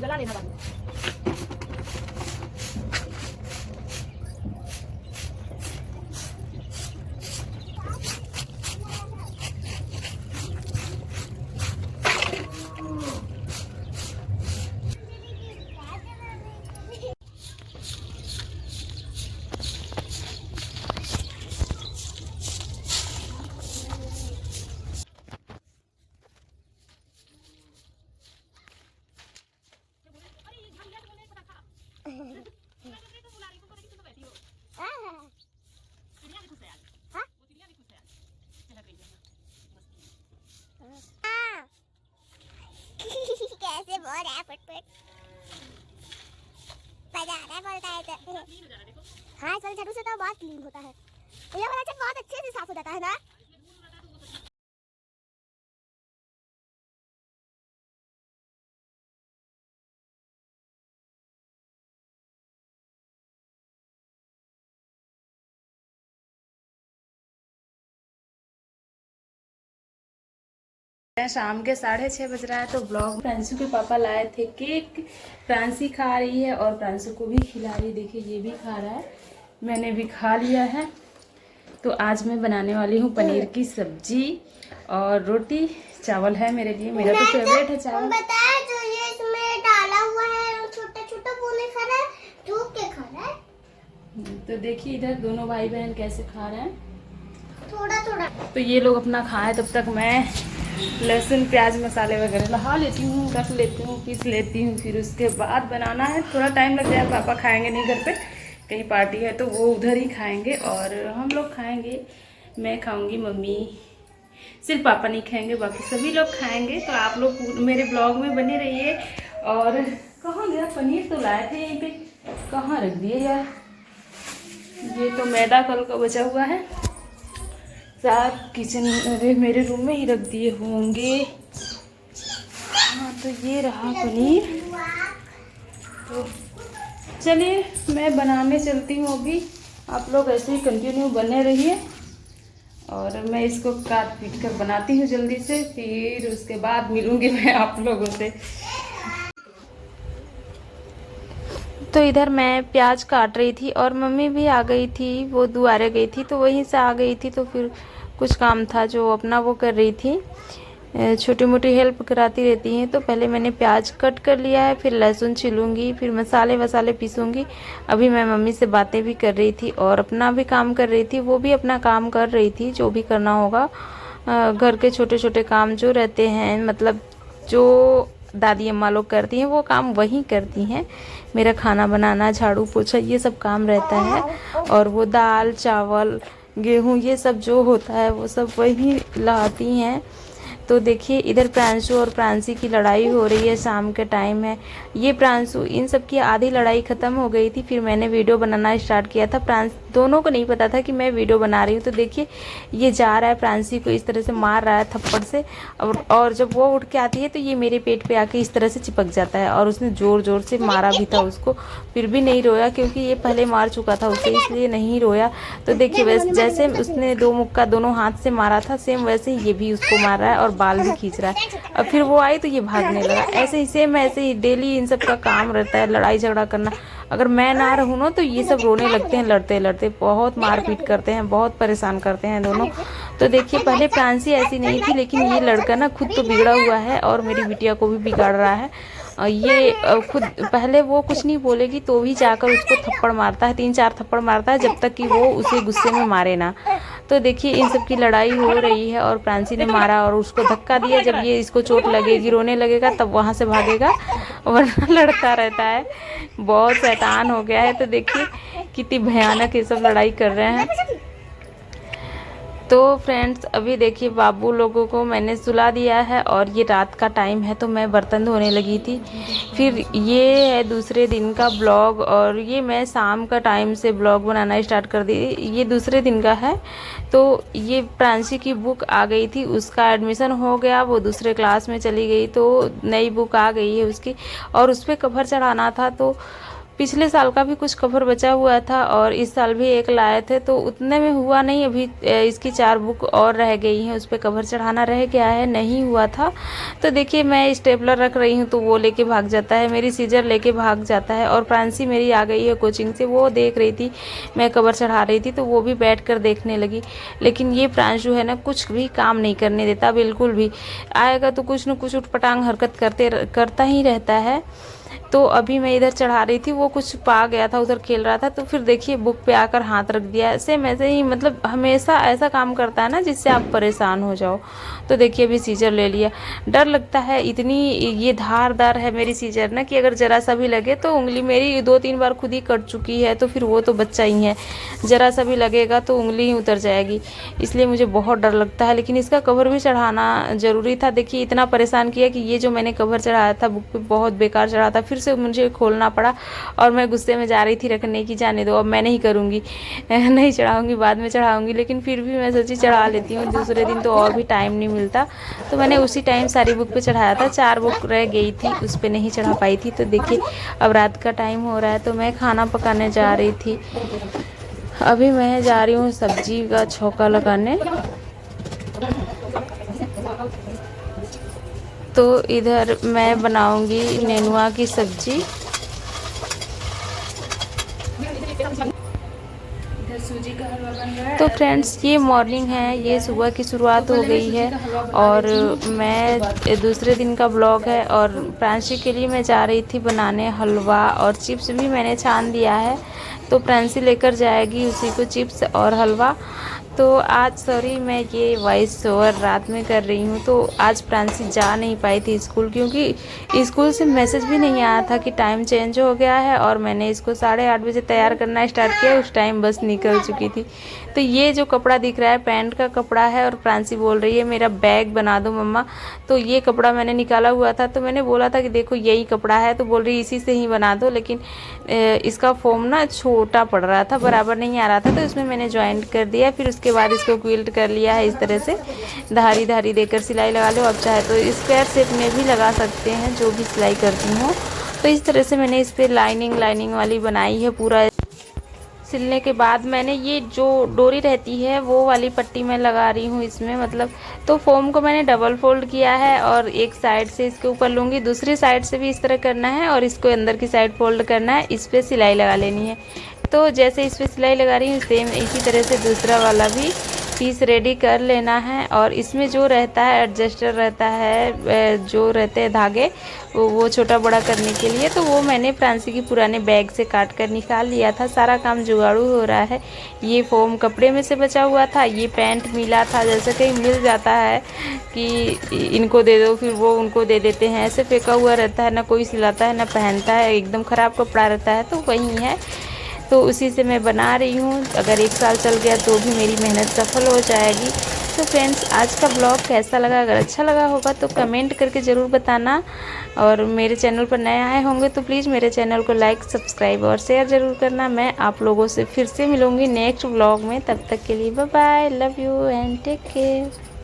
गला लेना बाद में। कैसे बोल रहा है फटफट मजा आ रहा है बोलता है तो। हाँ इस वाले झाड़ू से तो बहुत क्लीन होता है, ये वाला छत बहुत अच्छे से साफ हो जाता है ना। शाम के 6:30 बज रहा है तो ब्लॉग प्रांशु के पापा लाए थे केक। प्रांशी खा रही है और प्रांशु को भी खिला रही है। देखिए ये भी खा रहा है, मैंने भी खा लिया है। तो आज मैं बनाने वाली हूँ पनीर की सब्जी और रोटी। चावल है मेरे लिए, मेरा तो फेवरेट है चावल। बताया जो ये इसमें डाला हुआ है छोटा छोटा वो नहीं खा रहा है, धूप के खा रहा है। तो देखिए इधर दोनों भाई बहन कैसे खा रहे हैं, थोड़ा थोड़ा। तो ये लोग अपना खाएं, तब तक मैं लहसुन प्याज मसाले वगैरह लगा लेती हूँ, रख लेती हूँ, पीस लेती हूँ। फिर उसके बाद बनाना है, थोड़ा टाइम लग जाएगा। पापा खाएंगे नहीं घर पे, कहीं पार्टी है तो वो उधर ही खाएंगे और हम लोग खाएंगे। मैं खाऊंगी, मम्मी, सिर्फ पापा नहीं खाएंगे, बाकी सभी लोग खाएंगे। तो आप लोग मेरे ब्लॉग में बने रहिए। और कहाँ गया पनीर? तो लाए थे यहीं पे, कहाँ रख दिए यार? ये तो मैदा कल का बचा हुआ है, शायद किचन मेरे रूम में ही रख दिए होंगे। हाँ तो ये रहा पनीर। तो चलिए मैं बनाने चलती हूँ अभी, आप लोग ऐसे ही कंटिन्यू बने रहिए और मैं इसको काट पीट कर बनाती हूँ जल्दी से। फिर उसके बाद मिलूँगी मैं आप लोगों से। तो इधर मैं प्याज काट रही थी और मम्मी भी आ गई थी, वो दुआरे गई थी तो वहीं से आ गई थी। तो फिर कुछ काम था जो अपना वो कर रही थी, छोटी मोटी हेल्प कराती रहती हैं। तो पहले मैंने प्याज कट कर लिया है, फिर लहसुन छिलूँगी, फिर मसाले वसाले पीसूँगी। अभी मैं मम्मी से बातें भी कर रही थी और अपना भी काम कर रही थी, वो भी अपना काम कर रही थी जो भी करना होगा। घर के छोटे छोटे काम जो रहते हैं, मतलब जो दादी अम्मा लोग करती हैं वो काम वही करती हैं। मेरा खाना बनाना, झाड़ू पोछा, ये सब काम रहता है। और वो दाल चावल गेहूँ ये सब जो होता है वो सब वही लाती हैं। तो देखिए इधर प्रांशु और प्रांसी की लड़ाई हो रही है, शाम के टाइम है। ये प्रांशु, इन सब की आधी लड़ाई ख़त्म हो गई थी, फिर मैंने वीडियो बनाना स्टार्ट किया था। दोनों को नहीं पता था कि मैं वीडियो बना रही हूँ। तो देखिए ये जा रहा है, प्रांसी को इस तरह से मार रहा है थप्पड़ से। और जब वो उठ के आती है तो ये मेरे पेट पे आके इस तरह से चिपक जाता है। और उसने ज़ोर ज़ोर से मारा भी था उसको, फिर भी नहीं रोया क्योंकि ये पहले मार चुका था उसे, इसलिए नहीं रोया। तो देखिए वैसे जैसे उसने 2 मुक्का दोनों हाथ से मारा था, सेम वैसे ही ये भी उसको मार रहा है और बाल भी खींच रहा है। अब फिर वो आई तो ये भागने लगा। ऐसे ही सेम ऐसे ही डेली इन सब का काम रहता है, लड़ाई झगड़ा करना। अगर मैं ना रहूँ ना तो ये सब रोने लगते हैं, लड़ते लड़ते बहुत मारपीट करते हैं, बहुत परेशान करते हैं दोनों। तो देखिए पहले प्रांसी ऐसी नहीं थी, लेकिन ये लड़का ना खुद तो बिगड़ा हुआ है और मेरी बिटिया को भी बिगाड़ रहा है। ये खुद पहले वो कुछ नहीं बोलेगी तो भी जाकर उसको थप्पड़ मारता है, 3-4 थप्पड़ मारता है, जब तक कि वो उसे गुस्से में मारे ना। तो देखिए इन सब की लड़ाई हो रही है और प्रांसी ने मारा और उसको धक्का दिया। जब ये इसको चोट लगेगी, रोने लगेगा, तब वहाँ से भागेगा, वरना लड़ता रहता है। बहुत शैतान हो गया है। तो देखिए कितनी भयानक ये सब लड़ाई कर रहे हैं। तो फ्रेंड्स अभी देखिए बाबू लोगों को मैंने सुला दिया है और ये रात का टाइम है तो मैं बर्तन धोने लगी थी। फिर ये है दूसरे दिन का ब्लॉग और ये मैं शाम का टाइम से ब्लॉग बनाना स्टार्ट कर दी। ये दूसरे दिन का है। तो ये प्रांशी की बुक आ गई थी, उसका एडमिशन हो गया, वो दूसरे क्लास में चली गई तो नई बुक आ गई है उसकी और उस पर कवर चढ़ाना था। तो पिछले साल का भी कुछ कवर बचा हुआ था और इस साल भी एक लाए थे, तो उतने में हुआ नहीं। अभी इसकी 4 बुक और रह गई हैं, उस पर कवर चढ़ाना रह गया है, नहीं हुआ था। तो देखिए मैं स्टेपलर रख रही हूँ तो वो लेके भाग जाता है, मेरी सीजर लेके भाग जाता है। और प्रांसी मेरी आ गई है कोचिंग से, वो देख रही थी मैं कवर चढ़ा रही थी तो वो भी बैठ कर देखने लगी। लेकिन ये प्रांशु है ना, कुछ भी काम नहीं करने देता बिल्कुल भी। आएगा तो कुछ न कुछ उठपटांग हरकत करता ही रहता है। तो अभी मैं इधर चढ़ा रही थी, वो कुछ पा गया था, उधर खेल रहा था, तो फिर देखिए बुक पे आकर हाथ रख दिया। ऐसे ही मतलब हमेशा ऐसा काम करता है ना जिससे आप परेशान हो जाओ। तो देखिए अभी सीजर ले लिया। डर लगता है, इतनी ये धारदार है मेरी सीजर ना कि अगर ज़रा सा भी लगे तो उंगली मेरी 2-3 बार खुद ही कट चुकी है, तो फिर वो तो बच्चा ही है, ज़रा सा भी लगेगा तो उंगली ही उतर जाएगी। इसलिए मुझे बहुत डर लगता है। लेकिन इसका कवर भी चढ़ाना ज़रूरी था। देखिए इतना परेशान किया कि ये जो मैंने कवर चढ़ाया था बुक पे बहुत बेकार चढ़ा था, फिर से मुझे खोलना पड़ा। और मैं गुस्से में जा रही थी रखने की, जाने दो अब मैं नहीं करूँगी, नहीं चढ़ाऊँगी, बाद में चढ़ाऊँगी। लेकिन फिर भी मैं सोची चढ़ा लेती हूँ, दूसरे दिन तो और भी टाइम नहीं मिलता। तो मैंने उसी टाइम सारी बुक पे चढ़ाया था, 4 बुक रह गई थी उस पे नहीं चढ़ा पाई थी। तो देखिए अब रात का टाइम हो रहा है तो मैं खाना पकाने जा रही थी। अभी मैं जा रही हूँ सब्जी का छौंका लगाने। तो इधर मैं बनाऊंगी नेनुआ की सब्जी। इधर सूजी का हलवा बन रहा है। तो फ्रेंड्स ये मॉर्निंग है, ये सुबह की शुरुआत हो गई है और मैं दूसरे दिन का ब्लॉग है। और प्रांशी के लिए मैं जा रही थी बनाने हलवा, और चिप्स भी मैंने छान दिया है तो प्रांशी लेकर जाएगी उसी को, चिप्स और हलवा। तो आज सॉरी मैं ये वॉइस ओवर रात में कर रही हूँ। तो आज प्रांशी जा नहीं पाई थी स्कूल, क्योंकि स्कूल से मैसेज भी नहीं आया था कि टाइम चेंज हो गया है। और मैंने इसको 8:30 बजे तैयार करना स्टार्ट किया, उस टाइम बस निकल चुकी थी। तो ये जो कपड़ा दिख रहा है पैंट का कपड़ा है, और प्रांशी बोल रही है मेरा बैग बना दो मम्मा। तो ये कपड़ा मैंने निकाला हुआ था, तो मैंने बोला था कि देखो यही कपड़ा है, तो बोल रही इसी से ही बना दो। लेकिन इसका फॉर्म ना छोटा पड़ रहा था, बराबर नहीं आ रहा था, तो इसमें मैंने ज्वाइंट कर दिया। फिर उसके बाद इसको क्विल्ट कर लिया है इस तरह से, धारी धारी देकर सिलाई लगा लो। अब चाहे तो स्क्वायर शेप में भी लगा सकते हैं, जो भी सिलाई करती हूँ। तो इस तरह से मैंने इस पर लाइनिंग वाली बनाई है पूरा। सिलने के बाद मैंने ये जो डोरी रहती है वो वाली पट्टी मैं लगा रही हूँ इसमें, मतलब तो फोम को मैंने डबल फोल्ड किया है और एक साइड से इसके ऊपर लूँगी, दूसरी साइड से भी इस तरह करना है और इसको अंदर की साइड फोल्ड करना है, इस पर सिलाई लगा लेनी है। तो जैसे इस पर सिलाई लगा रही हूँ सेम इसी तरह से दूसरा वाला भी पीस रेडी कर लेना है। और इसमें जो रहता है एडजस्टर रहता है, जो रहते हैं धागे वो छोटा बड़ा करने के लिए, तो वो मैंने प्रांसी की पुराने बैग से काट कर निकाल लिया था। सारा काम जुगाड़ू हो रहा है। ये फोम कपड़े में से बचा हुआ था, ये पैंट मिला था, जैसे कहीं मिल जाता है कि इनको दे दो फिर वो उनको दे देते हैं, ऐसे फेंका हुआ रहता है, ना कोई सिलाता है ना पहनता है, एकदम ख़राब कपड़ा रहता है, तो वही है। तो उसी से मैं बना रही हूँ। अगर 1 साल चल गया तो भी मेरी मेहनत सफल हो जाएगी। तो फ्रेंड्स आज का ब्लॉग कैसा लगा, अगर अच्छा लगा होगा तो कमेंट करके ज़रूर बताना। और मेरे चैनल पर नए आए होंगे तो प्लीज़ मेरे चैनल को लाइक सब्सक्राइब और शेयर ज़रूर करना। मैं आप लोगों से फिर से मिलूँगी नेक्स्ट ब्लॉग में, तब तक के लिए bye bye, love you and take care.